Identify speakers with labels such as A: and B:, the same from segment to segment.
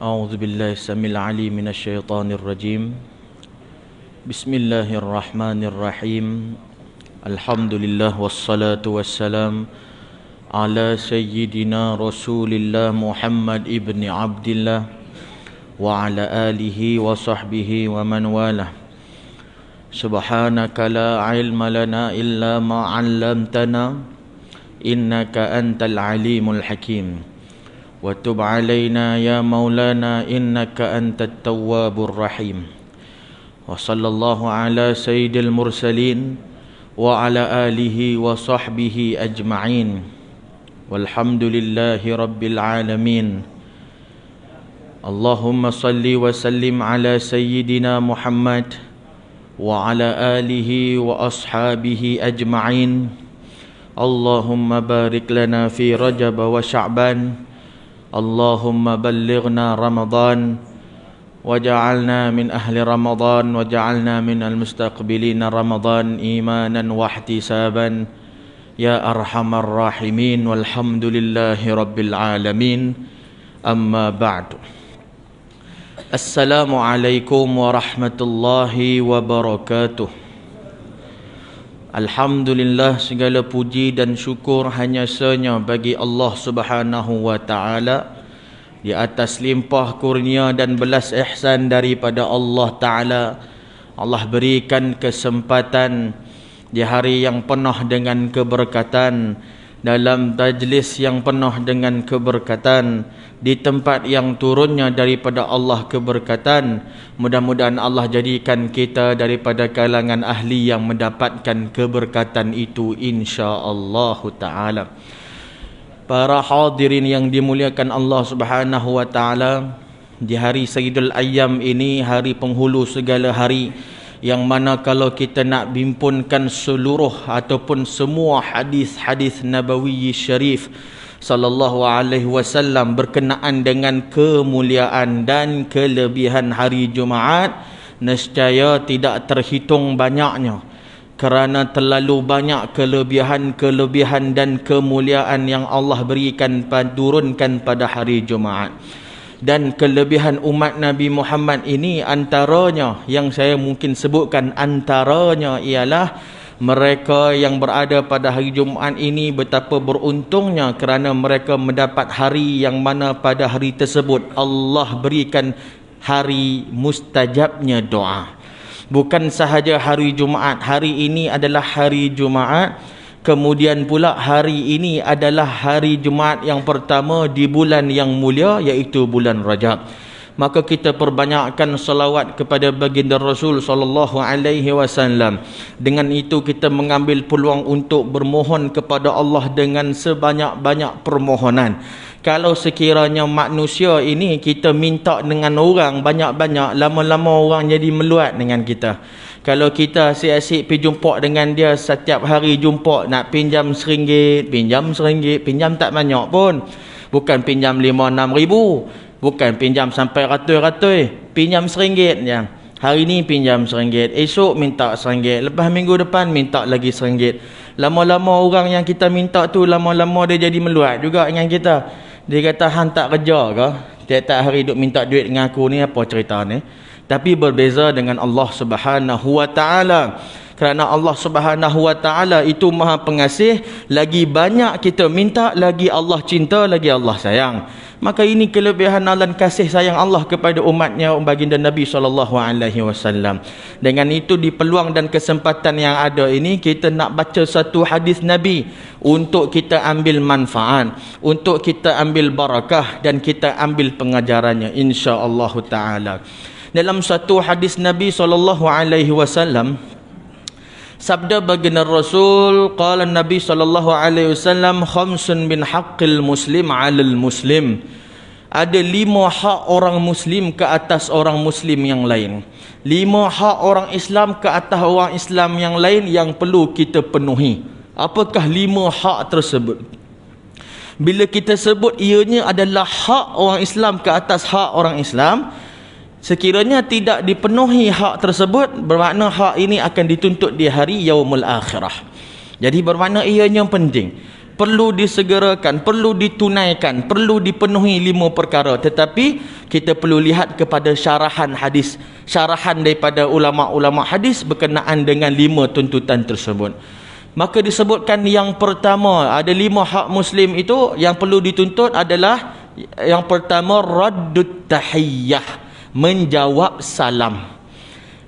A: أعوذ بالله السميع العليم من الشيطان الرجيم. بسم الله الرحمن الرحيم. الحمد لله والصلاة والسلام على سيدنا رسول الله محمد ابن عبد الله وعلى آله وصحبه ومن والاه. سبحانك لا علم لنا إلا ما علمتنا إنك أنت العليم الحكيم. وتب علينا يا مولانا إنك أنت التواب الرحيم. وصلى الله على سيد المرسلين وعلى آله وصحبه أجمعين. والحمد لله رب العالمين. اللهم صل وسلم على سيدنا محمد وعلى آله وأصحابه أجمعين. اللهم بارك لنا في رجب وشعبان. اللهم بلغنا رمضان وجعلنا من أهل رمضان وجعلنا من المستقبلين رمضان إيمانا واحتسابا يا أرحم الراحمين. والحمد لله رب العالمين. أما بعد. السلام عليكم ورحمة الله وبركاته. Alhamdulillah, segala puji dan syukur hanya senya bagi Allah Subhanahu wa Ta'ala. Di atas limpah kurnia dan belas ihsan daripada Allah Ta'ala, Allah berikan kesempatan di hari yang penuh dengan keberkatan, dalam majlis yang penuh dengan keberkatan, di tempat yang turunnya daripada Allah keberkatan. Mudah-mudahan Allah jadikan kita daripada kalangan ahli yang mendapatkan keberkatan itu, insya-Allah Ta'ala. Para hadirin yang dimuliakan Allah Subhanahu wa Ta'ala, di hari Sayyidul Ayyam ini, hari penghulu segala hari, yang mana kalau kita nak bimpunkan seluruh ataupun semua hadis-hadis Nabawi Syarif sallallahu alaihi wasallam berkenaan dengan kemuliaan dan kelebihan hari Jumaat, nescaya tidak terhitung banyaknya, kerana terlalu banyak kelebihan dan kemuliaan yang Allah berikan, turunkan pada hari Jumaat. Dan kelebihan umat Nabi Muhammad ini, antaranya yang saya mungkin sebutkan, antaranya ialah mereka yang berada pada hari Jumaat ini betapa beruntungnya kerana mereka mendapat hari yang mana pada hari tersebut Allah berikan hari mustajabnya doa. Bukan sahaja hari Jumaat, hari ini adalah hari Jumaat, kemudian pula hari ini adalah hari Jumaat yang pertama di bulan yang mulia, iaitu bulan Rajab. Maka kita perbanyakkan salawat kepada baginda Rasul sallallahu alaihi wasallam. Dengan itu kita mengambil peluang untuk bermohon kepada Allah dengan sebanyak-banyak permohonan. Kalau sekiranya manusia ini kita minta dengan orang banyak-banyak, lama-lama orang jadi meluat dengan kita. Kalau kita asyik-asyik pergi jumpa dengan dia setiap hari jumpa, nak pinjam RM1, pinjam tak banyak pun. Bukan pinjam 5-6 ribu, bukan pinjam sampai ratus-ratus, pinjam RM1 je. Hari ni pinjam RM1, esok minta RM1, lepas minggu depan minta lagi RM1. Lama-lama orang yang kita minta tu, lama-lama dia jadi meluat juga dengan kita. Dia kata, hang tak kerja ke? Tiap-tiap hari duk minta duit dengan aku ni, apa cerita ni? Tapi berbeza dengan Allah Subhanahu wa Ta'ala. Kerana Allah Subhanahu wa Ta'ala itu Maha Pengasih, lagi banyak kita minta, lagi Allah cinta, lagi Allah sayang. Maka ini kelebihan dan kasih sayang Allah kepada umatnya, baginda Nabi SAW. Dengan itu, di peluang dan kesempatan yang ada ini, kita nak baca satu hadis Nabi untuk kita ambil manfaat, untuk kita ambil barakah dan kita ambil pengajarannya, insya-Allah Ta'ala. Dalam satu hadis Nabi SAW, sabda baginda Rasul, qala Nabi SAW, khamsun min haqqil muslim 'alal muslim. Ada 5 hak orang muslim ke atas orang muslim yang lain. 5 hak orang Islam ke atas orang Islam yang lain yang perlu kita penuhi. Apakah 5 hak tersebut? Bila kita sebut ianya adalah hak orang Islam ke atas hak orang Islam, sekiranya tidak dipenuhi hak tersebut, bermakna hak ini akan dituntut di hari yaumul akhirah. Jadi bermakna ianya penting. perlu disegerakan, perlu ditunaikan, perlu dipenuhi 5 perkara. Tetapi kita perlu lihat kepada syarahan hadis, syarahan daripada ulama-ulama hadis berkenaan dengan 5 tuntutan tersebut. Maka disebutkan yang pertama, ada 5 hak muslim itu yang perlu dituntut adalah yang pertama raddut tahiyyah, menjawab salam.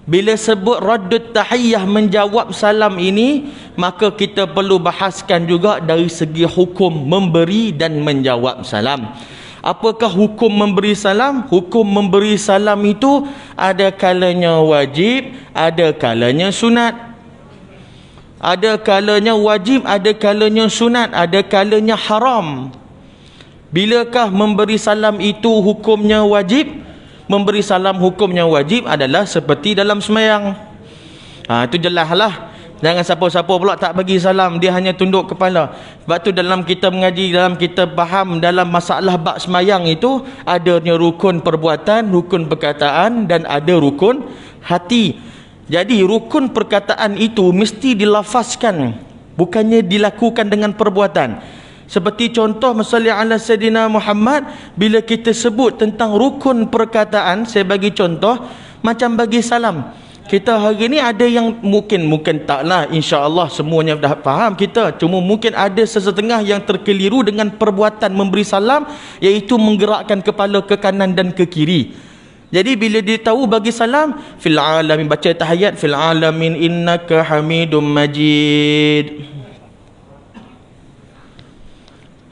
A: Bila sebut raddut tahiyyah, menjawab salam ini, maka kita perlu bahaskan juga dari segi hukum memberi dan menjawab salam. Apakah hukum memberi salam? Hukum memberi salam itu ada kalanya wajib, ada kalanya sunat. Ada kalanya wajib, ada kalanya sunat, ada kalanya haram. Bilakah memberi salam itu hukumnya wajib? Memberi salam hukumnya wajib adalah seperti dalam semayang. Itu jelaslah. Jangan siapa-siapa pula tak bagi salam, dia hanya tunduk kepala. Sebab tu dalam kita mengaji, dalam kita faham dalam masalah bab semayang itu adanya rukun perbuatan, rukun perkataan dan ada rukun hati. Jadi rukun perkataan itu mesti dilafazkan, bukannya dilakukan dengan perbuatan. Seperti contoh masalah ala Sayyidina Muhammad, bila kita sebut tentang rukun perkataan, saya bagi contoh macam bagi salam. Kita hari ni ada yang mungkin taklah, insya-Allah semuanya dah faham kita, cuma mungkin ada sesetengah yang terkeliru dengan perbuatan memberi salam, iaitu menggerakkan kepala ke kanan dan ke kiri. Jadi bila dia tahu bagi salam, fil alamin, baca tahiyat, fil alamin innaka hamidum majid.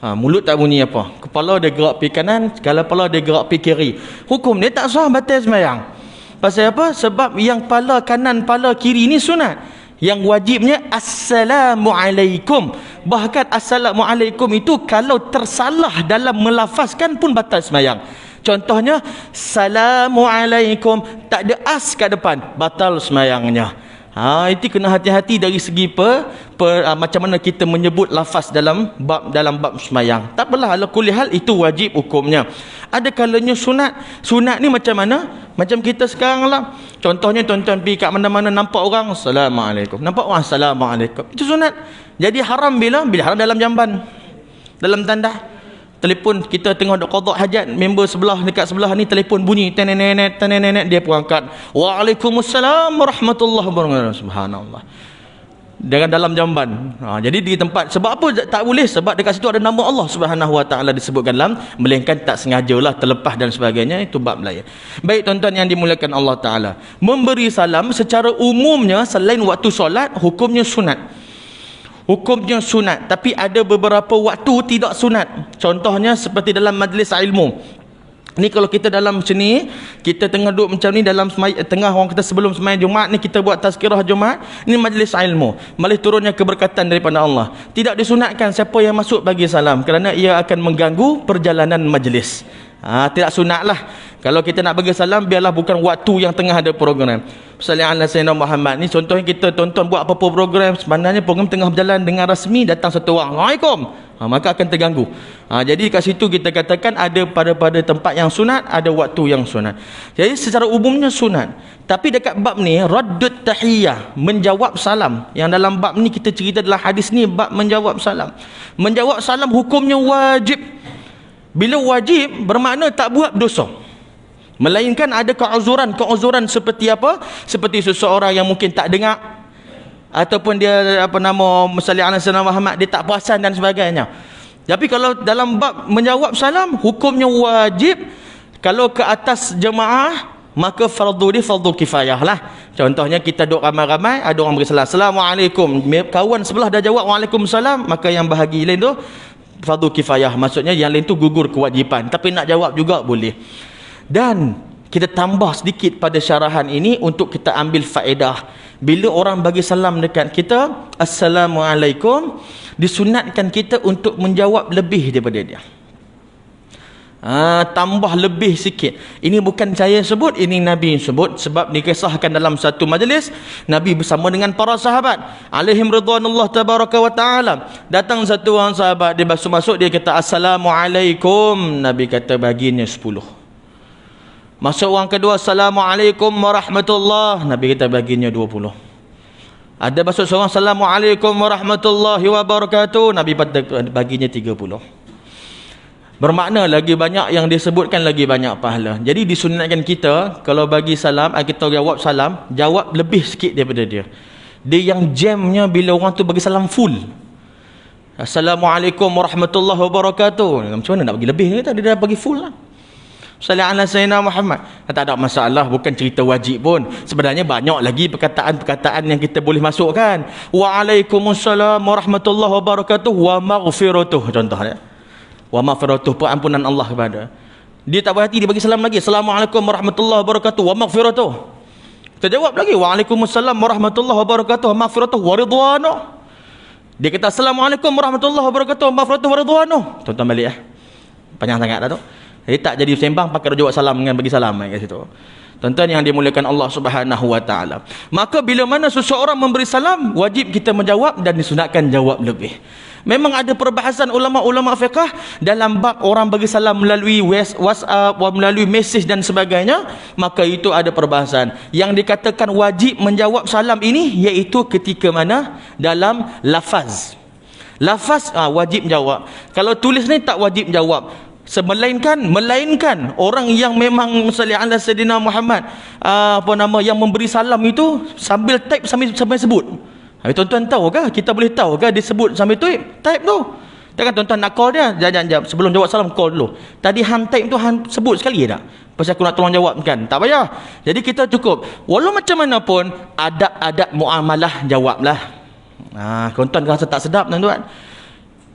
A: Mulut tak bunyi apa, kepala dia gerak pergi kanan, kepala dia gerak pergi kiri. Hukum dia tak sah, batal sembahyang. Pasal apa? Sebab yang pala kanan, pala kiri ni sunat. Yang wajibnya assalamualaikum. Bahkan assalamualaikum itu kalau tersalah dalam melafazkan pun batal sembahyang. Contohnya assalamualaikum, tak ada as kat depan, batal sembahyangnya. Itu kena hati-hati dari segi macam mana kita menyebut lafaz dalam bab semayang. Tak apalah, ala kulli hal itu wajib hukumnya. Ada kalanya sunat. Sunat ni macam mana? Macam kita sekarang lah. Contohnya tuan-tuan pergi kat mana-mana, nampak orang assalamualaikum, nampak orang assalamualaikum, itu sunat. Jadi haram bila haram dalam jamban, dalam tandas. Telefon kita tengah duk qada hajat, member sebelah dekat sebelah ni telefon bunyi, tenenet dia pun angkat. Waalaikumsalam warahmatullahi wabarakatuh. Subhanallah. Dengan dalam jamban. Jadi di tempat, sebab apa tak boleh? Sebab dekat situ ada nama Allah Subhanahu wa taala disebutkan dalam, melainkan tak sengajalah, terlepas dan sebagainya, itu bab lain. Baik tuan-tuan yang dimuliakan Allah taala, memberi salam secara umumnya selain waktu solat hukumnya sunat. Hukumnya sunat, tapi ada beberapa waktu tidak sunat. Contohnya seperti dalam majlis ilmu. Ni kalau kita dalam macam ni, kita tengah duduk macam ni dalam tengah orang kita sebelum sembahyang Jumaat ni, kita buat tazkirah Jumaat, ni majlis ilmu, malah turunnya keberkatan daripada Allah. Tidak disunatkan siapa yang masuk bagi salam, kerana ia akan mengganggu perjalanan majlis. Tidak sunatlah. Kalau kita nak bagi salam, biarlah bukan waktu yang tengah ada program. Sallallahu alaihi wasallam Muhammad ni, contohnya kita tonton buat apa-apa program, sebenarnya program tengah berjalan dengan rasmi, datang satu orang, Assalamualaikum, maka akan terganggu. Jadi kat situ kita katakan ada pada tempat yang sunat, ada waktu yang sunat. Jadi secara umumnya sunat. Tapi dekat bab ni, raddut tahiyyah, menjawab salam. Yang dalam bab ni kita cerita dalam hadis ni, bab menjawab salam. Menjawab salam hukumnya wajib. Bila wajib, bermakna tak buat dosa. Melainkan ada keuzuran seperti apa? Seperti seseorang yang mungkin tak dengar, ataupun dia misalnya Anas bin Muhammad, dia tak perasan dan sebagainya. Tapi kalau dalam bab menjawab salam, hukumnya wajib. Kalau ke atas jemaah, maka fardu kifayah lah. Contohnya kita duduk ramai-ramai, ada orang beri salam, Assalamualaikum, kawan sebelah dah jawab Waalaikumsalam, maka yang bahagi lain tu fardu kifayah. Maksudnya yang lain tu gugur kewajipan, tapi nak jawab juga boleh. Dan kita tambah sedikit pada syarahan ini untuk kita ambil faedah. Bila orang bagi salam dekat kita, Assalamualaikum, disunatkan kita untuk menjawab lebih daripada dia. Tambah lebih sikit. Ini bukan saya sebut, ini Nabi sebut. Sebab dikisahkan dalam satu majlis, Nabi bersama dengan para sahabat alaihim ridwanullah tabaraka wa ta'ala. Datang satu orang sahabat, dia masuk, dia kata Assalamualaikum. Nabi kata baginya 10. Masuk orang kedua, Assalamualaikum warahmatullahi. Nabi kata baginya 20. Ada masuk seorang, Assalamualaikum warahmatullahi wabarakatuh, Nabi baginya 30. Bermakna lagi banyak yang disebutkan, lagi banyak pahala. Jadi disunatkan kita kalau bagi salam, kita jawab salam, jawab lebih sikit daripada dia. Dia yang jamnya bila orang tu bagi salam full, Assalamualaikum warahmatullahi wabarakatuh, macam mana nak bagi lebih? Dia dah bagi full lah. Sallallahu alaihi wasallam Muhammad. Tak ada masalah, bukan cerita wajib pun. Sebenarnya banyak lagi perkataan-perkataan yang kita boleh masukkan. Waalaikumsalam warahmatullahi wabarakatuh wa maghfiratuh, contohnya. Wa maghfiratuh, pengampunan Allah kepada. Dia tak berhati, dia bagi salam lagi. Assalamualaikum warahmatullahi wabarakatuh wa maghfiratuh. Kita jawab lagi, waalaikumsalam warahmatullahi wabarakatuh wa maghfiratuh wa ridwanuh. Dia kata assalamualaikum warahmatullahi wabarakatuh wa maghfiratuh wa ridwanuh. Tonton balik panjang sangat dah tu. Jadi tak jadi sembang, pakai jawab salam dengan bagi salam kat situ. Tuan-tuan yang dimuliakan Allah Subhanahu wa taala. Maka bila mana seseorang memberi salam, wajib kita menjawab dan disunatkan jawab lebih. Memang ada perbahasan ulama-ulama fiqh dalam bab orang bagi salam melalui WhatsApp, melalui mesej dan sebagainya, maka itu ada perbahasan. Yang dikatakan wajib menjawab salam ini iaitu ketika mana dalam lafaz. Lafaz wajib jawab. Kalau tulis ni tak wajib jawab. Melainkan orang yang memang sallallahu alaihi wasallam Muhammad yang memberi salam itu sambil type sambil sebut. Tuan-tuan tahu ke? Kita boleh tahu ke dia sebut sambil type tu? Takkan tuan-tuan nak call dia? Jangan sebelum jawab salam call dulu. Tadi hang type tu hang sebut sekali tak? Pasal aku nak tolong jawab kan? Tak payah. Jadi kita cukup. Walau macam mana pun adab-adab muamalah jawablah. Tuan-tuan rasa tak sedap tuan-tuan.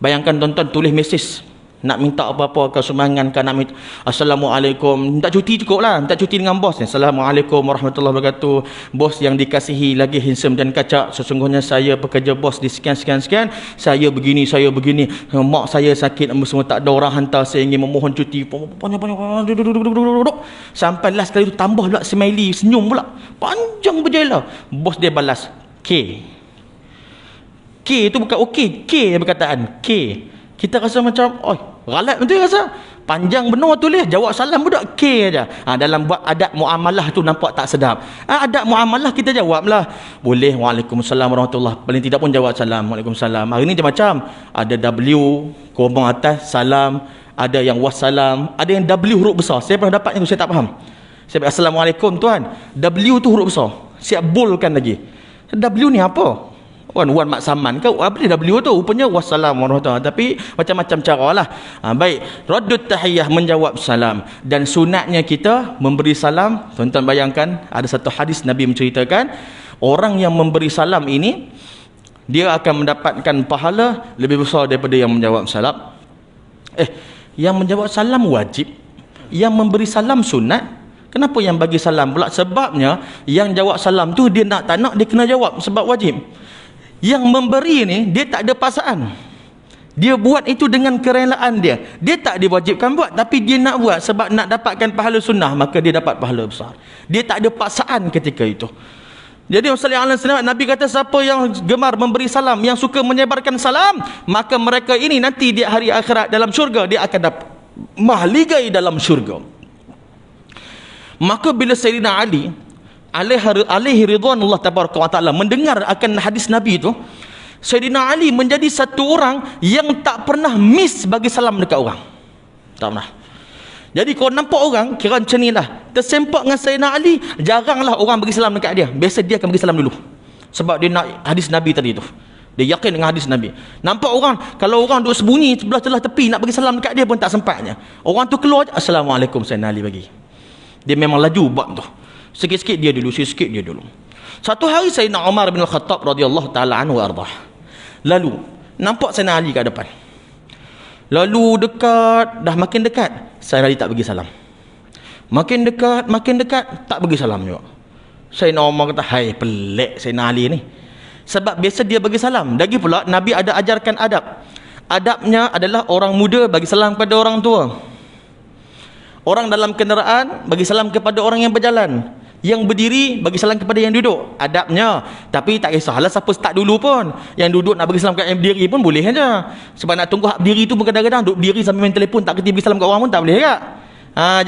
A: Bayangkan tuan-tuan tulis mesej nak minta apa-apa ke sumbangan ke, nak minta assalamualaikum, minta cuti cukup lah, minta cuti dengan bos ni. Assalamualaikum warahmatullahi wabarakatuh, bos yang dikasihi lagi handsome dan kacak, sesungguhnya saya pekerja bos di sekian, saya begini, mak saya sakit, semua tak ada orang hantar, saya ingin memohon cuti, sampai last kali tu tambah pula smiley, senyum pula, panjang berjela. Bos dia balas K itu bukan OK, K perkataan K. Kita rasa macam, galat betul rasa. Panjang benar tulis, jawab salam budak K aja. Dalam buat adab muamalah tu nampak tak sedap. Adab muamalah kita jawablah. Boleh, waalaikumsalam warahmatullahi. Paling tidak pun jawab salam, waalaikumsalam. Hari ni dia macam ada W, koma atas, salam. Ada yang wassalam. Ada yang W huruf besar. Saya pernah dapat itu, saya tak faham. Saya bilang, assalamualaikum tuan. W tu huruf besar. Siap boldkan lagi. W ni apa? Wan mak saman ke apa dia W tu, rupanya wassalam warahmatullahi. Tapi macam-macam caralah. Baik, raddut tahiyah, menjawab salam. Dan sunatnya kita memberi salam. Tuan-tuan bayangkan, ada satu hadis Nabi menceritakan orang yang memberi salam ini dia akan mendapatkan pahala lebih besar daripada yang menjawab salam. Yang menjawab salam wajib, yang memberi salam sunat. Kenapa yang bagi salam pula? Sebabnya yang jawab salam tu dia nak tak nak dia kena jawab sebab wajib. Yang memberi ni dia tak ada paksaan, dia buat itu dengan kerelaan dia. Dia tak diwajibkan buat, tapi dia nak buat sebab nak dapatkan pahala sunnah, maka dia dapat pahala besar. Dia tak ada paksaan ketika itu. Jadi sallallahu alaihi wasallam, Nabi kata siapa yang gemar memberi salam, yang suka menyebarkan salam, maka mereka ini nanti di hari akhirat dalam syurga dia akan dapat mahligai dalam syurga. Maka bila Sayyidina Ali alaihi ridwanullah tabaraka wa ta'ala mendengar akan hadis Nabi itu, Sayyidina Ali menjadi satu orang yang tak pernah miss bagi salam dekat orang. Tak pernah. Jadi kalau nampak orang kira macam ni lah, tersempak dengan Sayyidina Ali, jaranglah orang bagi salam dekat dia. Biasa dia akan bagi salam dulu, sebab dia nak hadis Nabi tadi tu. Dia yakin dengan hadis Nabi. Nampak orang, kalau orang duduk sembunyi sebelah celah tepi nak bagi salam dekat dia pun tak sempatnya. Orang tu keluar, assalamualaikum, Sayyidina Ali bagi. Dia memang laju buat tu. Sikit-sikit dia dulu, sikit-sikit dia dulu. Satu hari Sayyidina Umar bin Al-Khattab radhiyallahu taala anhu ardah. Lalu nampak Sayyidina Ali kat depan. Lalu dekat, dah makin dekat, Sayyidina Ali tak bagi salam. Makin dekat, tak bagi salam juga. Sayyidina Umar kata, hai pelik Sayyidina Ali ni. Sebab biasa dia bagi salam. Lagi pula Nabi ada ajarkan adab. Adabnya adalah orang muda bagi salam kepada orang tua. Orang dalam kenderaan bagi salam kepada orang yang berjalan. Yang berdiri bagi salam kepada yang duduk. Adabnya. Tapi tak kisahlah siapa start dulu pun. Yang duduk nak bagi salam kepada yang berdiri pun boleh saja. Sebab nak tunggu hak berdiri tu pun kadang-kadang duduk berdiri sambil main telefon, tak kerti bagi salam kat orang pun tak boleh tak?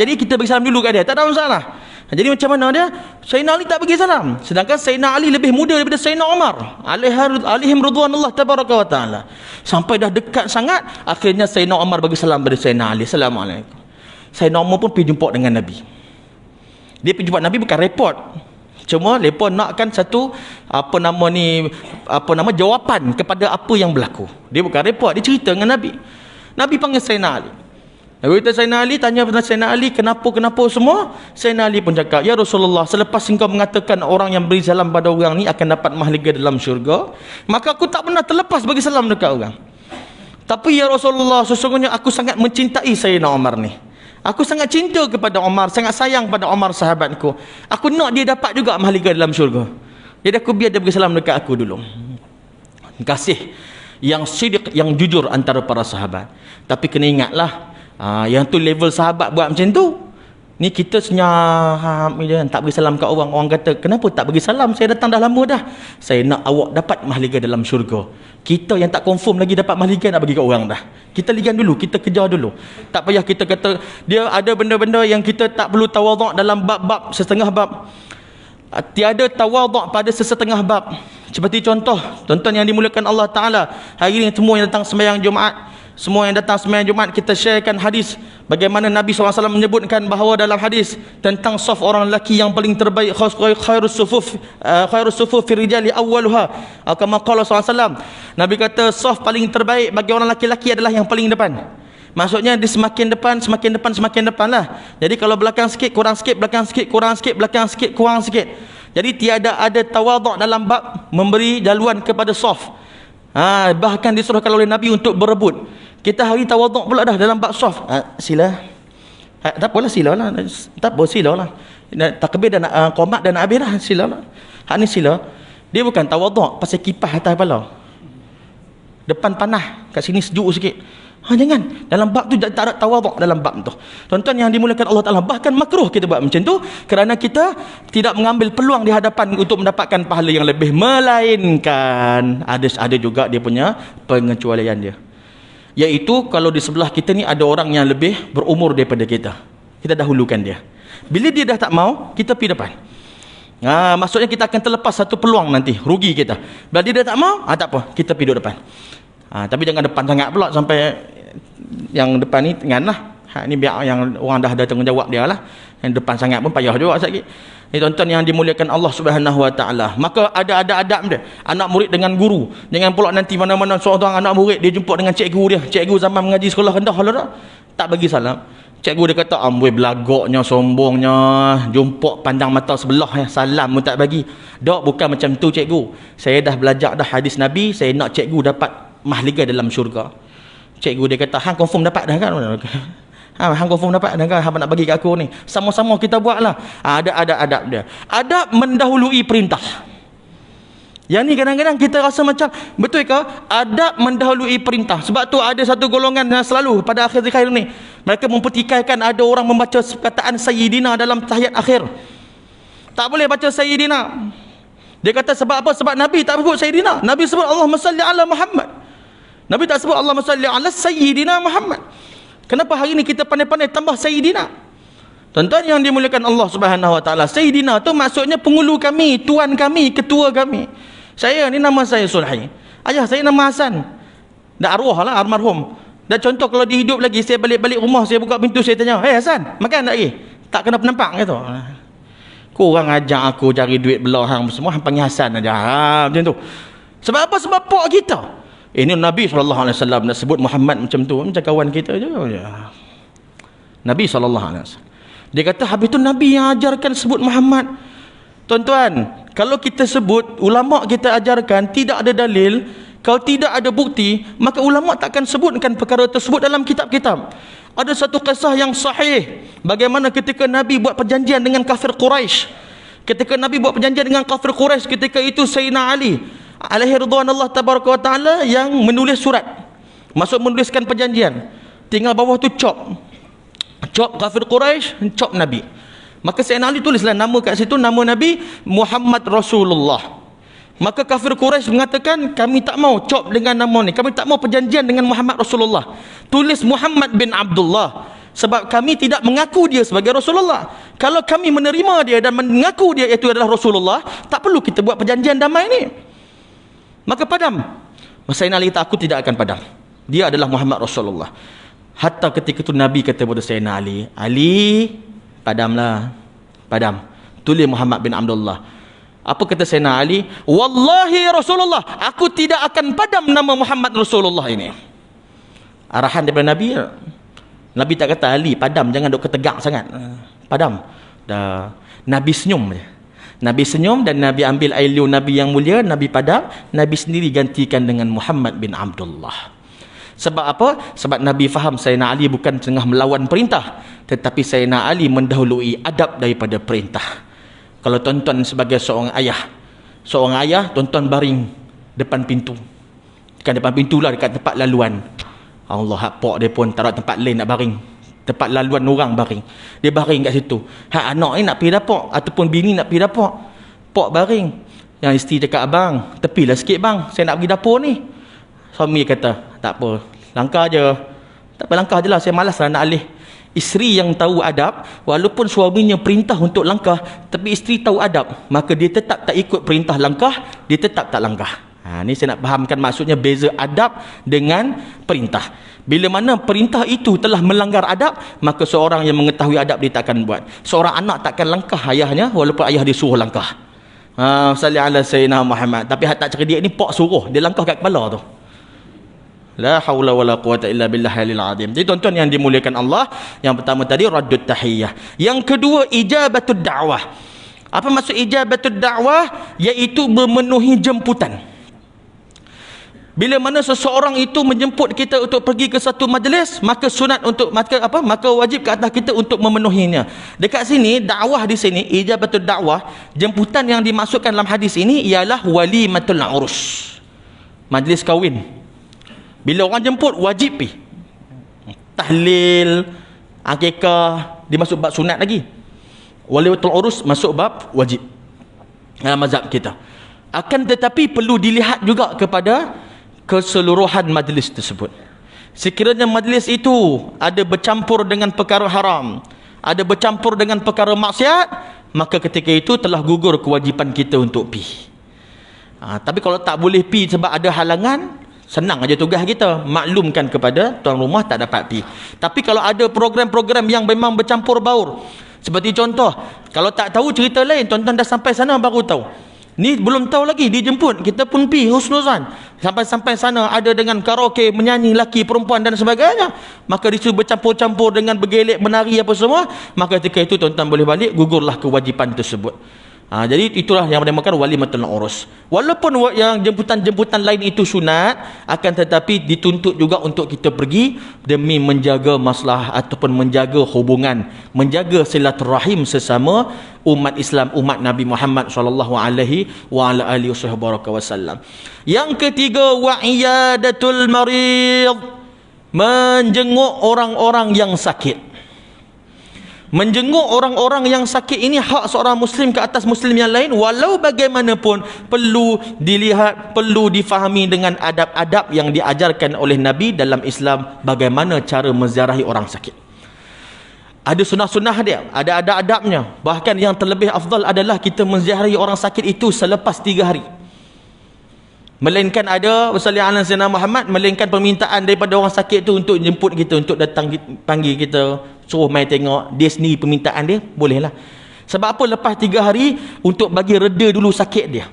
A: Jadi kita bagi salam dulu kat dia, tak ada masalah. Jadi macam mana dia? Sayyidina Ali tak bagi salam. Sedangkan Sayyidina Ali lebih muda daripada Sayyidina Umar. Alaihim ridwanullah tabaraka wa ta'ala. Sampai dah dekat sangat, akhirnya Sayyidina Umar bagi salam pada Sayyidina Ali. Assalamualaikum. Sayyidina Umar pun pergi jumpa dengan Nabi. Dia pergi jumpa Nabi bukan report. Cuma mereka nakkan satu jawapan kepada apa yang berlaku. Dia bukan report, dia cerita dengan Nabi. Nabi panggil Sayyidina Ali. Nabi kata Sayyidina Ali, tanya kepada Sayyidina Ali kenapa semua. Sayyidina Ali pun cakap, ya Rasulullah, selepas engkau mengatakan orang yang beri salam pada orang ni akan dapat mahliga dalam syurga, maka aku tak pernah terlepas bagi salam dekat orang. Tapi ya Rasulullah, sesungguhnya aku sangat mencintai Sayyidina Umar ni. Aku sangat cinta kepada Umar, sangat sayang pada Umar sahabatku. Aku nak dia dapat juga mahliga dalam syurga. Jadi aku biar dia bagi salam dekat aku dulu. Kasih yang sidq, yang jujur antara para sahabat. Tapi kena ingatlah, yang tu level sahabat buat macam tu. Ni kita senyap je, tak bagi salam kat orang. Orang kata, kenapa tak bagi salam? Saya datang dah lama dah. Saya nak awak dapat mahliga dalam syurga. Kita yang tak confirm lagi dapat mahliga nak bagi kat orang dah. Kita ligan dulu, kita kejar dulu. Tak payah kita kata, dia ada benda-benda yang kita tak perlu tawaduk dalam bab-bab, setengah bab. Tiada tawaduk pada sesetengah bab. Seperti contoh yang dimuliakan Allah Ta'ala. Hari ini semua yang datang sembahyang Jumaat, semua yang datang sembahyang Jumaat, kita sharekan hadis bagaimana Nabi SAW menyebutkan bahawa dalam hadis tentang saf orang lelaki yang paling terbaik, khairus sufuf fi rijali awwaluha, kama qala SAW. Nabi kata saf paling terbaik bagi orang lelaki adalah yang paling depan. Maksudnya dia semakin depan lah. Jadi kalau belakang sikit, kurang sikit, belakang sikit, kurang sikit, belakang sikit, kurang sikit. Jadi tiada ada tawaduk dalam bab memberi jaluan kepada saf. Bahkan disuruhkan oleh Nabi untuk berebut. Kita hari tawaduk pula dah dalam bab saf. Sila. Tak apalah, sila lah. Tak apa, sila lah. Takbir dan qomat dan habis dah, sila lah. Hak ni sila. Dia bukan tawaduk pasal kipas atas kepala. Depan panah, kat sini sejuk sikit. Jangan. Dalam bab tu tak ada tawaduk dalam bab tu. Tuan-tuan yang dimuliakan Allah Ta'ala, bahkan makruh kita buat macam tu kerana kita tidak mengambil peluang di hadapan untuk mendapatkan pahala yang lebih, melainkan ada juga dia punya pengecualian dia. Iaitu kalau di sebelah kita ni ada orang yang lebih berumur daripada kita, kita dahulukan dia. Bila dia dah tak mau, kita pergi depan. Maksudnya kita akan terlepas satu peluang nanti, rugi kita. Bila dia dah tak mau, tak apa, kita pergi duduk depan. Tapi jangan depan sangat pula sampai yang depan ni tenganlah. Ni biar yang orang dah ada tanggungjawab dia lah. Yang depan sangat pun payah juga sikit. Ni tuan-tuan yang dimuliakan Allah Subhanahu Wa Taala. Maka ada adab dia. Anak murid dengan guru. Jangan pula nanti mana-mana seorang anak murid dia jumpa dengan cikgu dia. Cikgu zaman mengaji sekolah rendah lah tak bagi salam. Cikgu dia kata, amboi belagaknya, sombongnya, jumpa pandang mata sebelah salam pun tak bagi. Dok, bukan macam tu cikgu. Saya dah belajar dah hadis Nabi, saya nak cikgu dapat mahliga dalam syurga. Cikgu dia kata, hang confirm dapat dah kan? Hang confirm dapat dah kan? Hang nak bagi kat aku ni. Sama-sama kita buatlah. Ada adab dia. Adab mendahului perintah. Yang ni kadang-kadang kita rasa macam, betul ke? Adab mendahului perintah. Sebab tu ada satu golongan yang selalu pada akhir zikir ni, mereka mempertikaikan ada orang membaca perkataan Sayyidina dalam tahiyat akhir. Tak boleh baca Sayyidina. Dia kata sebab apa? Sebab Nabi tak sebut Sayyidina. Nabi sebut Allahumma salli ala Muhammad. Nabi tak sebut Allahumma salli ala Sayyidina Muhammad. Kenapa hari ni kita pandai-pandai tambah Sayyidina? Tuan-tuan yang dimuliakan Allah Subhanahu Wa Taala, Sayyidina tu maksudnya pengulu kami, tuan kami, ketua kami. Saya ni nama saya Sulhi. Ayah saya nama Hasan. Dah arwah lah, almarhum. Dan contoh kalau dihidup lagi, saya balik-balik rumah, saya buka pintu, saya tanya, "Hey Hasan, makan tak lagi?" Tak kena penampak kata. Korang ajak aku cari duit belah hang semua, hang panggil Hasan aja. Macam tu. Sebab apa? Sebab pak kita. Ini Nabi SAW nak sebut Muhammad macam tu, macam kawan kita je. Nabi SAW. Dia kata habis tu Nabi yang ajarkan sebut Muhammad. Tuan-tuan, kalau kita sebut, ulama kita ajarkan, tidak ada dalil, kalau tidak ada bukti, maka ulama takkan sebutkan perkara tersebut dalam kitab-kitab. Ada satu kisah yang sahih, bagaimana ketika Nabi buat perjanjian dengan kafir Quraisy. Ketika Nabi buat perjanjian dengan kafir Quraisy, ketika itu Sayyidina Ali alaihi ridwanullah tabaraka wa ta'ala yang menulis surat, masuk menuliskan perjanjian. Tinggal bawah tu cop kafir Quraisy, cop Nabi. Maka Sayyidina Ali tulislah nama kat situ, nama Nabi Muhammad Rasulullah. Maka kafir Quraisy mengatakan, kami tak mau cop dengan nama ni, kami tak mau perjanjian dengan Muhammad Rasulullah, tulis Muhammad bin Abdullah. Sebab kami tidak mengaku dia sebagai Rasulullah. Kalau kami menerima dia dan mengaku dia itu adalah Rasulullah, tak perlu kita buat perjanjian damai ni. Maka padam. Sayyidina Ali kata, aku tidak akan padam. Dia adalah Muhammad Rasulullah. Hatta ketika itu Nabi kata kepada Sayyidina Ali, Ali, padamlah. Padam. Tulis Muhammad bin Abdullah. Apa kata Sayyidina Ali? Wallahi Rasulullah, aku tidak akan padam nama Muhammad Rasulullah ini. Arahan daripada Nabi. Nabi tak kata Ali padam, jangan duk ketegak sangat. Padam. Dah. Nabi senyum je. Nabi senyum dan Nabi ambil air liur Nabi yang mulia, Nabi padam, Nabi sendiri gantikan dengan Muhammad bin Abdullah. Sebab apa? Sebab Nabi faham Sayyidina Ali bukan tengah melawan perintah, tetapi Sayyidina Ali mendahului adab daripada perintah. Kalau tuan-tuan sebagai seorang ayah, tuan-tuan baring depan pintu. Dekat depan pintu lah, dekat tempat laluan. Allah, hak pok dia pun taruh tempat lain nak baring. Tempat laluan orang baring. Dia baring kat situ. Hak anak ni nak pergi dapur ataupun bini nak pergi dapur. Pok baring. Yang isteri cakap, abang, tepilah sikit bang, saya nak pergi dapur ni. Suami kata, tak apa, langkah je. Tak apa, langkah je lah, saya malas lah nak alih. Isteri yang tahu adab, walaupun suaminya perintah untuk langkah, tapi isteri tahu adab, maka dia tetap tak ikut perintah langkah, dia tetap tak langkah. Ni saya nak fahamkan maksudnya beza adab dengan perintah. Bila mana perintah itu telah melanggar adab, maka seorang yang mengetahui adab dia takkan buat. Seorang anak takkan langkah ayahnya walaupun ayah dia suruh langkah. Salli ala Sayyidina Muhammad. Tapi hak tak cerdik ni pok suruh, dia langkah kat kepala tu. La haula wala quwata illa billahil azim. Jadi tuan-tuan yang dimuliakan Allah, yang pertama tadi raddut tahiyyah. Yang kedua ijabatud da'wah. Apa maksud ijabatud da'wah? Iaitu memenuhi jemputan. Bila mana seseorang itu menjemput kita untuk pergi ke satu majlis, maka sunat untuk maka wajib ke atas kita untuk memenuhinya. Dekat sini dakwah di sini ijabatud dakwah, jemputan yang dimasukkan dalam hadis ini ialah walimatul urus. Majlis kahwin. Bila orang jemput wajib pergi. Tahlil, akikah dimasuk bab sunat lagi. Walimatul urus masuk bab wajib. Dalam mazhab kita. Akan tetapi perlu dilihat juga kepada keseluruhan majlis tersebut. Sekiranya majlis itu ada bercampur dengan perkara haram, ada bercampur dengan perkara maksiat, maka ketika itu telah gugur kewajipan kita untuk pi. Tapi kalau tak boleh pi sebab ada halangan, senang aja tugas kita, maklumkan kepada tuan rumah tak dapat pi. Tapi kalau ada program-program yang memang bercampur baur, seperti contoh, kalau tak tahu cerita lain, tuan-tuan dah sampai sana baru tahu. Ni belum tahu lagi, dijemput, kita pun pi husnuzan. Sampai-sampai sana ada dengan karaoke, menyanyi, laki, perempuan dan sebagainya. Maka disuruh bercampur-campur dengan bergelek, menari apa semua. Maka ketika itu tuan-tuan boleh balik, gugurlah kewajipan tersebut. Jadi itulah yang dinamakan walimatul urus. Walaupun yang jemputan-jemputan lain itu sunat, akan tetapi dituntut juga untuk kita pergi demi menjaga masalah ataupun menjaga hubungan, menjaga silaturahim sesama umat Islam, umat Nabi Muhammad sallallahu alaihi wa ala alihi wasallam. Yang ketiga, wa iyadatul marid, menjenguk orang-orang yang sakit. Menjenguk orang-orang yang sakit ini hak seorang muslim ke atas muslim yang lain, walau bagaimanapun perlu dilihat, perlu difahami dengan adab-adab yang diajarkan oleh Nabi dalam Islam, bagaimana cara menziarahi orang sakit. Ada sunnah-sunnah dia, ada adab-adabnya. Bahkan yang terlebih afdal adalah kita menziarahi orang sakit itu selepas 3 hari. Melainkan ada wasallallahu alaihi wasallam Muhammad, melainkan permintaan daripada orang sakit tu untuk jemput kita, untuk datang panggil kita, suruh mai tengok. Dia sendiri permintaan dia, bolehlah. Sebab apa? Lepas 3 hari untuk bagi reda dulu sakit dia.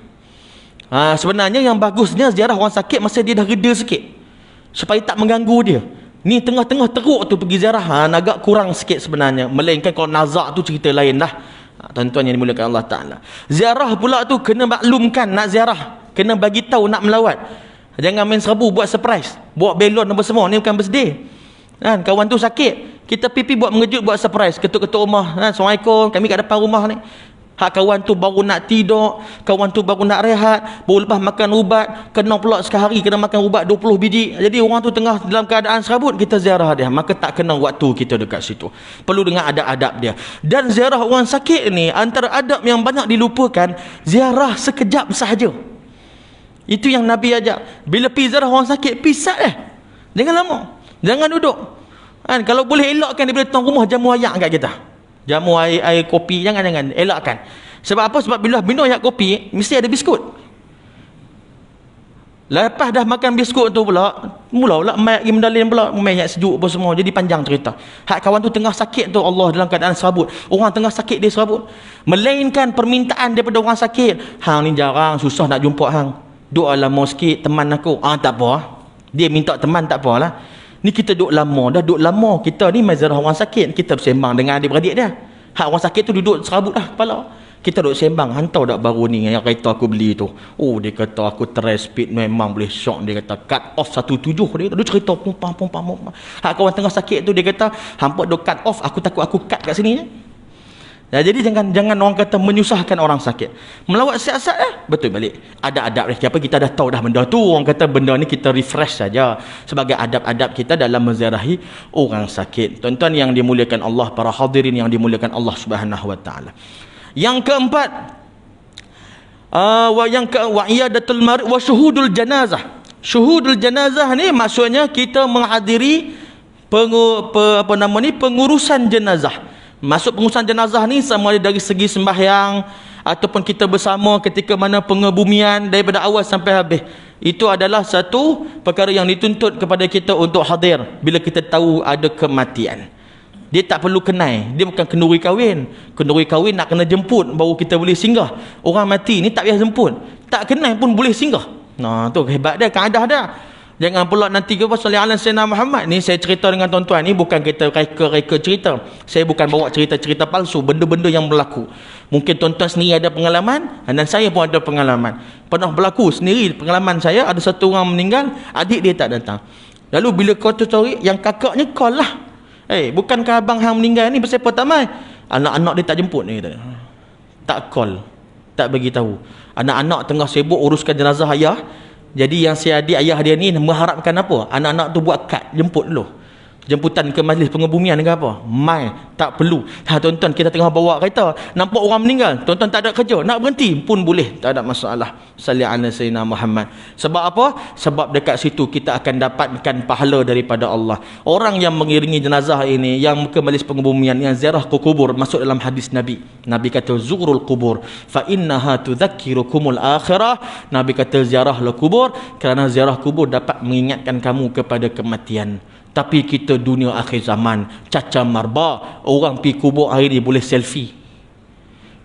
A: Sebenarnya yang bagusnya ziarah orang sakit masa dia dah reda sikit, supaya tak mengganggu dia. Ni tengah-tengah teruk tu pergi ziarah, agak kurang sikit sebenarnya. Melainkan kalau nazak tu cerita lain dah. Tuan-tuan yang dimuliakan Allah Ta'ala, ziarah pula tu kena maklumkan nak ziarah, kena bagi tahu nak melawat. Jangan main serbu buat surprise, buat belon apa semua. Ni bukan birthday kan, kawan tu sakit, kita pipi buat mengejut, buat surprise, ketuk-ketuk rumah kan, Assalamualaikum, kami kat depan rumah ni. Hak kawan tu baru nak tidur, kawan tu baru nak rehat, baru lepas makan ubat, kena pula sekali kena makan ubat 20 biji. Jadi orang tu tengah dalam keadaan serabut, kita ziarah dia, maka tak kena waktu kita dekat situ. Perlu dengan adab-adab dia. Dan ziarah orang sakit ni, antara adab yang banyak dilupakan, ziarah sekejap sahaja. Itu yang Nabi ajak. Bila pergi ziarah orang sakit, pisat jangan lama, jangan duduk. Kan kalau boleh elakkan daripada tuan rumah jamu ayak kat kita. Jamu air kopi jangan elakkan. Sebab apa? Sebab bila minum ayak kopi mesti ada biskut. Lepas dah makan biskut tu pula, mula mai pergi mendalin pula, mai ayak sejuk apa semua, jadi panjang cerita. Hak kawan tu tengah sakit tu, Allah dalam keadaan serabut. Orang tengah sakit dia serabut. Melainkan permintaan daripada orang sakit. Hang ni jarang, susah nak jumpa hang. Duk lama sikit teman aku. Tak apa. Dia minta teman tak apalah. Ni kita duk lama, kita ni mazarah orang sakit, kita bersembang dengan adik-beradik dia. Hak orang sakit tu duduk serabut dah kepala. Kita duk sembang, hantar dak baru ni yang kereta aku beli tu. Oh, dia kata aku teres speed memang boleh shock. Dia kata cut off 17. Dia cerita pumpang. Hak kawan tengah sakit tu dia kata, hampa duk cut off, aku takut aku cut kat sini. Ya, jadi jangan orang kata menyusahkan orang sakit. Melawat siasat betul balik. Ada adab dia. Apa kita dah tahu dah benda tu. Orang kata benda ni kita refresh saja sebagai adab-adab kita dalam menziarahi orang sakit. Tuan-tuan yang dimuliakan Allah, para hadirin yang dimuliakan Allah Subhanahu wa taala. Yang keempat, wa iyadatul marid wa syuhudul janazah. Syuhudul janazah ni maksudnya kita menghadiri pengurusan jenazah. Masuk pengurusan jenazah ni sama ada dari segi sembahyang ataupun kita bersama ketika mana pengebumian daripada awal sampai habis. Itu adalah satu perkara yang dituntut kepada kita untuk hadir bila kita tahu ada kematian. Dia tak perlu kenai. Dia bukan kenduri kahwin. Kenduri kahwin nak kena jemput baru kita boleh singgah. Orang mati ni tak payah jemput. Tak kenai pun boleh singgah. Nah, tu hebat dia, kaedah dia. Jangan pula nanti ke pasal Alan Sayyidina Muhammad ni saya cerita dengan tuan-tuan ni bukan kita reka-reka cerita. Saya bukan bawa cerita-cerita palsu, benda-benda yang berlaku. Mungkin tuan-tuan sendiri ada pengalaman dan saya pun ada pengalaman. Pernah berlaku sendiri pengalaman saya, ada satu orang meninggal, adik dia tak datang. Lalu bila kau tu cari, yang kakaknya call lah. Bukankah abang hang meninggal ni pasal apa tak mai? Anak-anak dia tak jemput ni kata. Tak call, tak bagi tahu. Anak-anak tengah sibuk uruskan jenazah ayah. Jadi yang si adik ayah dia ni mengharapkan apa? Anak-anak tu buat kad jemput dulu. Jemputan ke majlis pengebumian ke apa? Mai, tak perlu. Tuan-tuan kita tengah bawa kereta, nampak orang meninggal, tuan-tuan tak ada kerja, nak berhenti pun boleh, tak ada masalah. Salli ala sayyidina Muhammad. Sebab apa? Sebab dekat situ kita akan dapatkan pahala daripada Allah. Orang yang mengiringi jenazah ini, yang ke majlis pengebumian, yang ziarah ke kubur, masuk dalam hadis Nabi. Nabi kata zurul kubur fa innaha tudzakirukumul akhirah. Nabi kata ziarahlah kubur kerana ziarah kubur dapat mengingatkan kamu kepada kematian. Tapi kita dunia akhir zaman, caca marba, orang pergi kubur hari ni boleh selfie.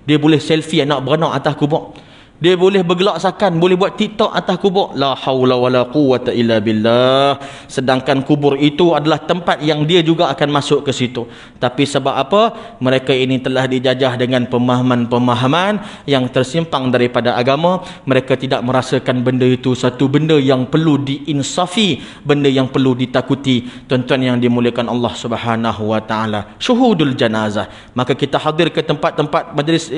A: Dia boleh selfie anak beranak atas kubur. Dia boleh bergelak sakan, boleh buat TikTok atas kubur. La haula wala quwwata illa billah. Sedangkan kubur itu adalah tempat yang dia juga akan masuk ke situ. Tapi sebab apa? Mereka ini telah dijajah dengan pemahaman-pemahaman yang tersimpang daripada agama. Mereka tidak merasakan benda itu satu benda yang perlu diinsafi, benda yang perlu ditakuti. Tuan-tuan yang dimuliakan Allah Subhanahu wa taala. Syuhudul janazah. Maka kita hadir ke tempat-tempat majlis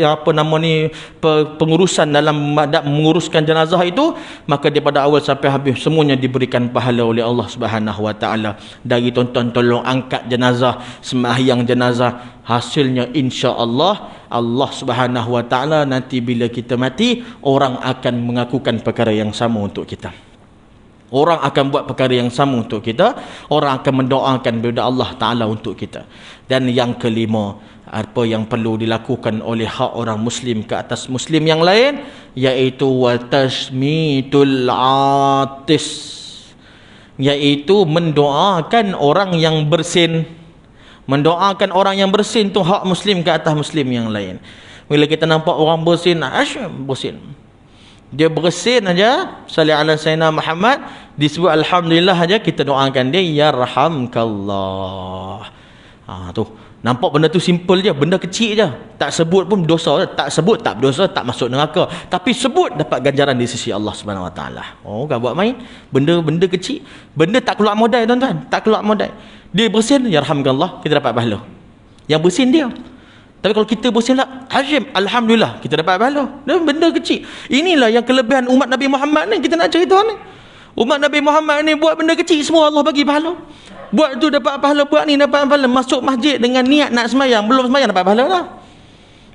A: pengurusan dalam menguruskan jenazah itu, maka daripada awal sampai habis semuanya diberikan pahala oleh Allah Subhanahu wa taala. Dari tuan-tuan tolong angkat jenazah, sembahyang jenazah, hasilnya insya-Allah Allah Subhanahu wa taala nanti bila kita mati, orang akan mengakukan perkara yang sama untuk kita. Orang akan buat perkara yang sama untuk kita. Orang akan mendoakan kepada Allah Ta'ala untuk kita. Dan yang kelima, apa yang perlu dilakukan oleh hak orang Muslim ke atas Muslim yang lain, iaitu watashmitul atis, iaitu mendoakan orang yang bersin. Mendoakan orang yang bersin tu hak Muslim ke atas Muslim yang lain. Bila kita nampak orang bersin, bersin, dia bersin aja, salli ala sayyidina Muhammad, disebut alhamdulillah aja, kita doakan dia yarhamkallah. Tu nampak benda tu simple je, benda kecil je, tak sebut pun dosa, tak sebut tak berdosa, tak masuk neraka, tapi sebut dapat ganjaran di sisi Allah Subhanahu wa taala. Kan buat main benda kecil, benda tak keluar modal tuan-tuan, tak keluar modal. Dia bersin yarhamkallah, kita dapat pahala. Yang bersin dia. Tapi kalau kita bersin lah, alhamdulillah, kita dapat pahala. Benda kecil. Inilah yang kelebihan umat Nabi Muhammad ni, kita nak cerita ni. Umat Nabi Muhammad ni buat benda kecil, semua Allah bagi pahala. Buat tu dapat pahala, buat ni dapat pahala. Masuk masjid dengan niat nak semayang, belum semayang dapat pahala dah.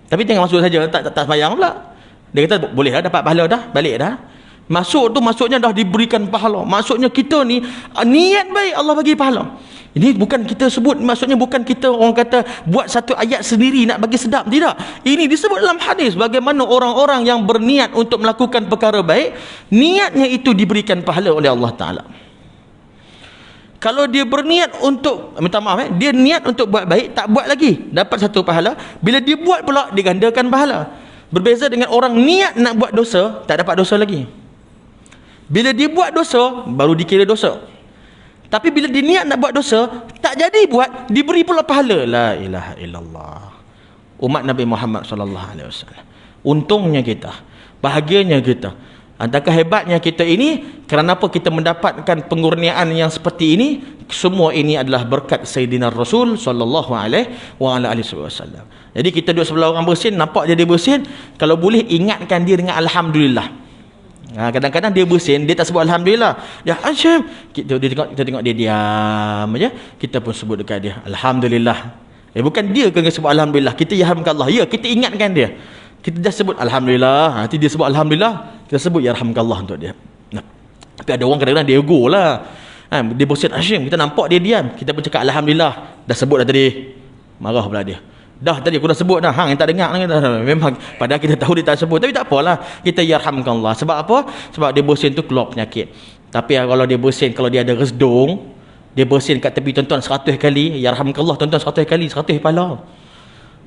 A: Tapi jangan masuk saja tak semayang pula. Dia kata boleh dah, dapat pahala dah, balik dah. Masuk tu maksudnya dah diberikan pahala. Maksudnya kita ni niat baik Allah bagi pahala. Ini bukan kita sebut, maksudnya bukan kita orang kata buat satu ayat sendiri nak bagi sedap, tidak. Ini disebut dalam hadis bagaimana orang-orang yang berniat untuk melakukan perkara baik, niatnya itu diberikan pahala oleh Allah Ta'ala. Kalau dia berniat untuk, minta maaf dia niat untuk buat baik, tak buat lagi, dapat satu pahala. Bila dia buat pula, digandakan pahala. Berbeza dengan orang niat nak buat dosa, tak dapat dosa lagi. Bila dia buat dosa, baru dikira dosa. Tapi bila dia niat nak buat dosa, tak jadi buat, diberi pula pahala. La ilaha illallah. Umat Nabi Muhammad SAW. Untungnya kita, bahagianya kita. Adakah hebatnya kita ini? Kerana apa kita mendapatkan pengurniaan yang seperti ini? Semua ini adalah berkat Sayyidina Rasul sallallahu alaihi wasallam. Jadi kita duduk sebelah orang bersin, nampak dia bersin, kalau boleh ingatkan dia dengan alhamdulillah. Kadang-kadang dia bersin, dia tak sebut alhamdulillah. Dia Hashim, kita tengok dia diam aja. Kita pun sebut dekat dia alhamdulillah. Bukan dia kena sebut alhamdulillah, kita yarhamkan Allah. Ya, kita ingatkan dia. Kita dah sebut alhamdulillah, nanti dia sebut alhamdulillah, kita sebut yarhamkallah untuk dia. Tapi ada orang kadang-kadang dia ego lah. Dia bersin Hashim, kita nampak dia diam, kita pun cakap alhamdulillah. Dah sebut dah tadi, marah pula dia. Dah tadi aku dah sebut dah, hang yang tak dengar. Memang padahal kita tahu dia tak sebut, tapi tak apalah, kita yarhamkallah. Sebab apa? Sebab dia bersin tu keluar penyakit. Tapi kalau dia bersin, kalau dia ada resdung, dia bersin kat tepi tuan-tuan 100 kali, yarhamkallah tuan-tuan 100 kali, 100 pahala.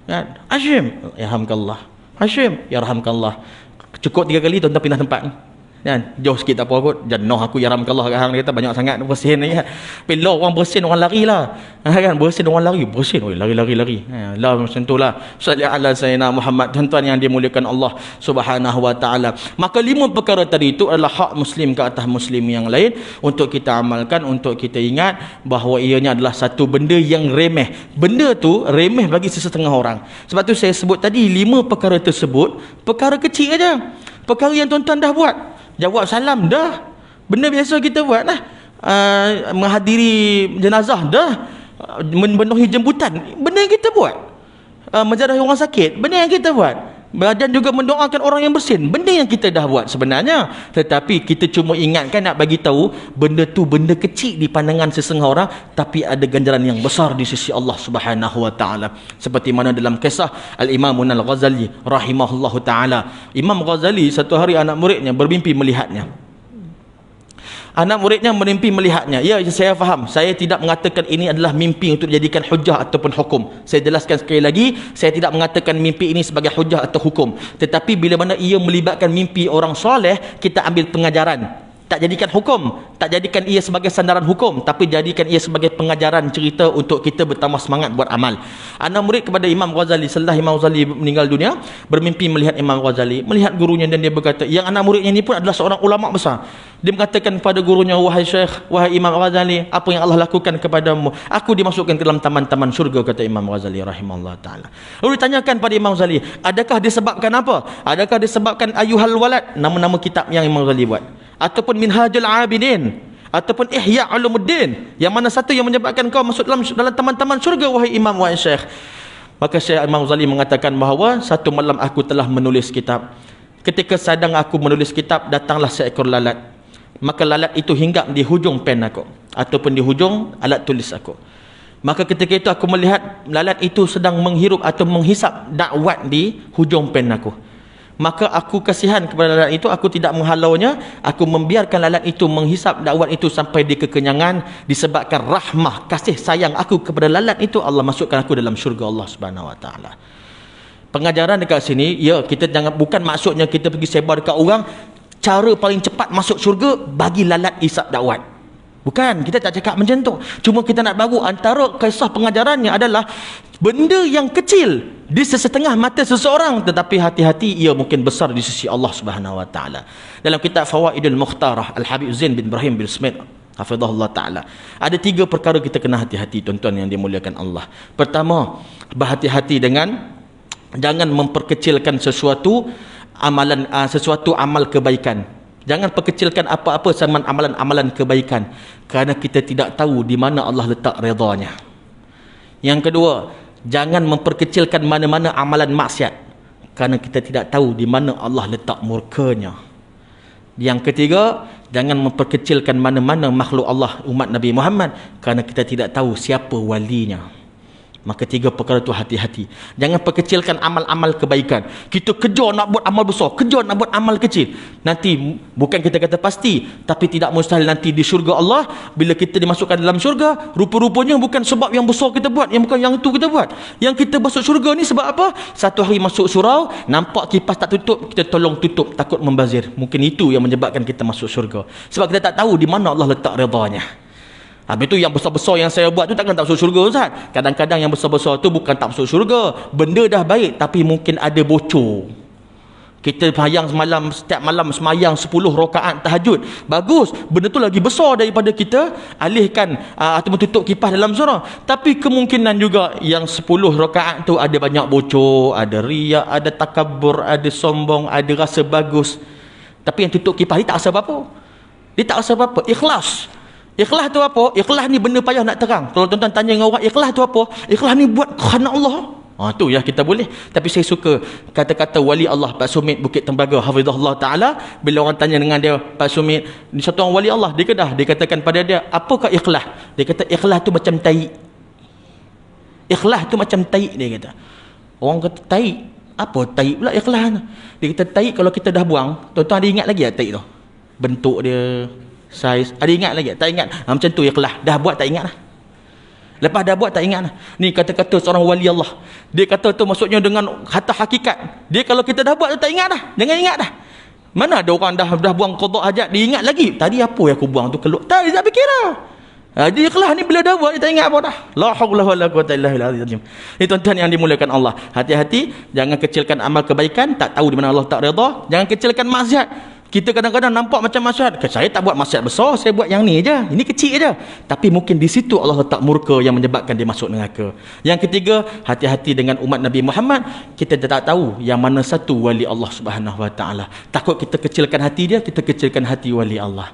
A: Kan? Hashim, yarhamkallah. Hashim, yarhamkallah. Cukup 3 kali tuan-tuan pindah tempat. Kan? Jauh sikit tak apa kot. Jannah aku yarhamkallah kat hang, dia kata banyak sangat bersin ni kan. Bila orang bersin orang lari lah. Kan bersin orang lari, bersin oi lari. Lah macam itulah. Salli ala sayyidina Muhammad. Tuan-tuan yang dimuliakan Allah Subhanahu wa taala. Maka 5 perkara tadi itu adalah hak muslim ke atas muslim yang lain untuk kita amalkan, untuk kita ingat bahawa ianya adalah satu benda yang remeh. Benda tu remeh bagi sesetengah orang. Sebab tu saya sebut tadi 5 perkara tersebut perkara kecil aja. Perkara yang tuan-tuan dah buat. Jawab salam dah, benda biasa kita buat lah. Menghadiri jenazah dah, memenuhi jemputan, benda yang kita buat. Menjarahi orang sakit, benda yang kita buat. Dan juga mendoakan orang yang bersin, benda yang kita dah buat sebenarnya. Tetapi kita cuma ingatkan, nak bagi tahu benda tu benda kecil di pandangan sesengah orang, tapi ada ganjaran yang besar di sisi Allah Subhanahu wa taala. Seperti mana dalam kisah Al-Imam Al-Ghazali rahimahullahu taala. Imam Ghazali satu hari anak muridnya bermimpi melihatnya. Anak muridnya bermimpi melihatnya. Ya, saya faham. Saya tidak mengatakan ini adalah mimpi untuk dijadikan hujah ataupun hukum. Saya jelaskan sekali lagi, saya tidak mengatakan mimpi ini sebagai hujah atau hukum. Tetapi bila mana ia melibatkan mimpi orang soleh, kita ambil pengajaran. Tak jadikan hukum, tak jadikan ia sebagai sandaran hukum, tapi jadikan ia sebagai pengajaran cerita untuk kita bertambah semangat buat amal. Anak murid kepada Imam Ghazali, setelah Imam Ghazali meninggal dunia, bermimpi melihat Imam Ghazali, melihat gurunya, dan dia berkata, yang anak muridnya ini pun adalah seorang ulama besar. Dia mengatakan kepada gurunya, wahai Syekh, wahai Imam Ghazali, apa yang Allah lakukan kepadamu? Aku dimasukkan ke dalam taman-taman syurga, kata Imam Ghazali rahimahullah ta'ala. Lalu ditanyakan pada Imam Ghazali, adakah disebabkan apa? Adakah disebabkan Ayyuhal Walad, nama-nama kitab yang Imam Ghazali buat, ataupun Minhajul Abidin, ataupun Ihya Ulumuddin, yang mana satu yang menyebabkan kau masuk dalam taman-taman syurga, wahai Imam, wahai Syekh? Maka Syekh Imam Ghazali mengatakan bahawa satu malam aku telah menulis kitab. Ketika sedang aku menulis kitab, datanglah seekor lalat. Maka lalat itu hinggap di hujung pen aku, ataupun di hujung alat tulis aku. Maka ketika itu aku melihat lalat itu sedang menghirup atau menghisap dakwat di hujung pen aku. Maka aku kasihan kepada lalat itu, aku tidak menghalaunya, aku membiarkan lalat itu menghisap dakwat itu sampai di kekenyangan. Disebabkan rahmah, kasih sayang aku kepada lalat itu, Allah masukkan aku dalam syurga Allah Subhanahu wa taala. Pengajaran dekat sini, ya, kita jangan, bukan maksudnya kita pergi sebar dekat orang cara paling cepat masuk syurga bagi lalat isap dakwat. Bukan, kita tak cakap macam tu. Cuma kita nak baru antara kisah pengajarannya adalah benda yang kecil di sesetengah mata seseorang, tetapi hati-hati ia mungkin besar di sisi Allah Subhanahu wa taala. Dalam kitab Fawaidul Mukhtarah Al-Habib Zain bin Ibrahim bin Smith hafizahullah taala, ada 3 perkara kita kena hati-hati, tuan-tuan yang dimuliakan Allah. Pertama, berhati-hati dengan jangan memperkecilkan sesuatu amalan, sesuatu amal kebaikan. Jangan perkecilkan apa-apa sama amalan-amalan kebaikan, kerana kita tidak tahu di mana Allah letak redanya. Yang kedua, jangan memperkecilkan mana-mana amalan maksiat, kerana kita tidak tahu di mana Allah letak murkanya. Yang ketiga, jangan memperkecilkan mana-mana makhluk Allah umat Nabi Muhammad, kerana kita tidak tahu siapa walinya. Maka tiga perkara tu hati-hati. Jangan perkecilkan amal-amal kebaikan. Kita kejar nak buat amal besar, kejar nak buat amal kecil. Nanti bukan kita kata pasti, tapi tidak mustahil nanti di syurga Allah, bila kita dimasukkan dalam syurga, rupa-rupanya bukan sebab yang besar kita buat, yang bukan yang itu kita buat. Yang kita masuk syurga ni sebab apa? Satu hari masuk surau, nampak kipas tak tutup, kita tolong tutup, takut membazir. Mungkin itu yang menyebabkan kita masuk syurga. Sebab kita tak tahu di mana Allah letak redanya. Habis tu yang besar-besar yang saya buat tu takkan tak masuk syurga, Ustaz. Kadang-kadang yang besar-besar tu bukan tak masuk syurga, benda dah baik tapi mungkin ada bocor. Kita sembahyang semalam, setiap malam sembahyang 10 rakaat tahajud, bagus, benda tu lagi besar daripada kita alihkan atau tutup kipas dalam surau. Tapi kemungkinan juga yang 10 rakaat tu ada banyak bocor, ada riak, ada takabur, ada sombong, ada rasa bagus. Tapi yang tutup kipas ni tak rasa apa-apa. Dia tak rasa apa-apa. Ikhlas. Ikhlas tu apa? Ikhlas ni benda payah nak terang. Kalau tuan-tuan tanya dengan orang, ikhlas tu apa? Ikhlas ni buat kerana Allah. Tu ya kita boleh. Tapi saya suka kata-kata wali Allah Pak Sumit Bukit Tembaga hafizahullah taala, bila orang tanya dengan dia, Pak Sumit ni satu orang wali Allah di Kedah, dia katakan pada dia, apakah ikhlas? Dia kata ikhlas tu macam tai. Ikhlas tu macam tai, dia kata. Orang kata tai, apa tai pula ikhlas? Dia kata tai kalau kita dah buang, tuan-tuan ada ingat lagi tak tai tu? Bentuk dia, saiz, ada ingat lagi? Tak ingat. Macam tu ikhlas. Dah buat tak ingat lah. Lepas dah buat tak ingat lah. Ni kata-kata seorang wali Allah. Dia kata tu maksudnya dengan kata hakikat. Dia kalau kita dah buat tu tak ingat dah. Jangan ingat dah. Mana ada orang dah buang qada hajat, dia ingat lagi. Tadi apa yang aku buang tu keluar. Tak, dia tak fikir dah. Dia ikhlas ni bila dah buat dia tak ingat apa dah. La haula wala quwata illa billah. Ni tuan-tuan yang dimuliakan Allah. Hati-hati, jangan kecilkan amal kebaikan, tak tahu di mana Allah tak redha. Jangan kecilkan maksiat. Kita kadang-kadang nampak macam maksiat, saya tak buat maksiat besar, saya buat yang ni je, ini kecil je. Tapi mungkin di situ Allah letak murka yang menyebabkan dia masuk neraka. Yang ketiga, hati-hati dengan umat Nabi Muhammad. Kita tak tahu yang mana satu wali Allah Subhanahu Wa Taala. Takut kita kecilkan hati dia, kita kecilkan hati wali Allah.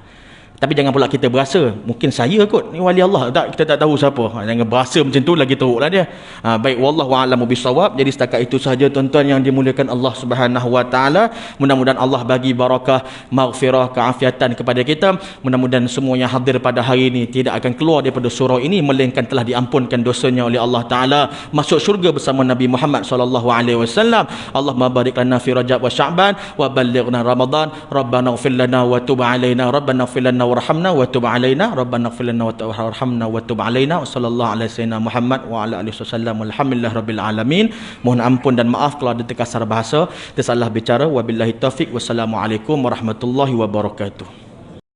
A: Tapi jangan pula kita berasa mungkin saya kot ni wali Allah, tak, kita tak tahu siapa. Jangan berasa macam tu, lagi teruklah dia. Baik, wallahu a'lamu bissawab. Jadi setakat itu sahaja tuan-tuan yang dimuliakan Allah Subhanahu Wa Taala. Mudah-mudahan Allah bagi barakah, maghfirah, keafiatan kepada kita. Mudah-mudahan semua yang hadir pada hari ini tidak akan keluar daripada surau ini melainkan telah diampunkan dosanya oleh Allah Taala, masuk syurga bersama Nabi Muhammad sallallahu alaihi wasallam. Allahumma barik lana fi Rajab wa Sya'ban wa ballighna Ramadan. Rabbana ighfir lana wa tub alaina. Rabbana ighfir lana warhamna wa tub alaina. Rabbana ighfir lana warhamna wa tub alaina. Sallallahu alaihi sayyidina Muhammad wa ala alihi wasallam. Alhamdulillah rabbil alamin. Mohon ampun dan maaf kalau ada terkasar bahasa, tersalah bicara. Wabillahi taufik. Wassalamualaikum warahmatullahi wabarakatuh.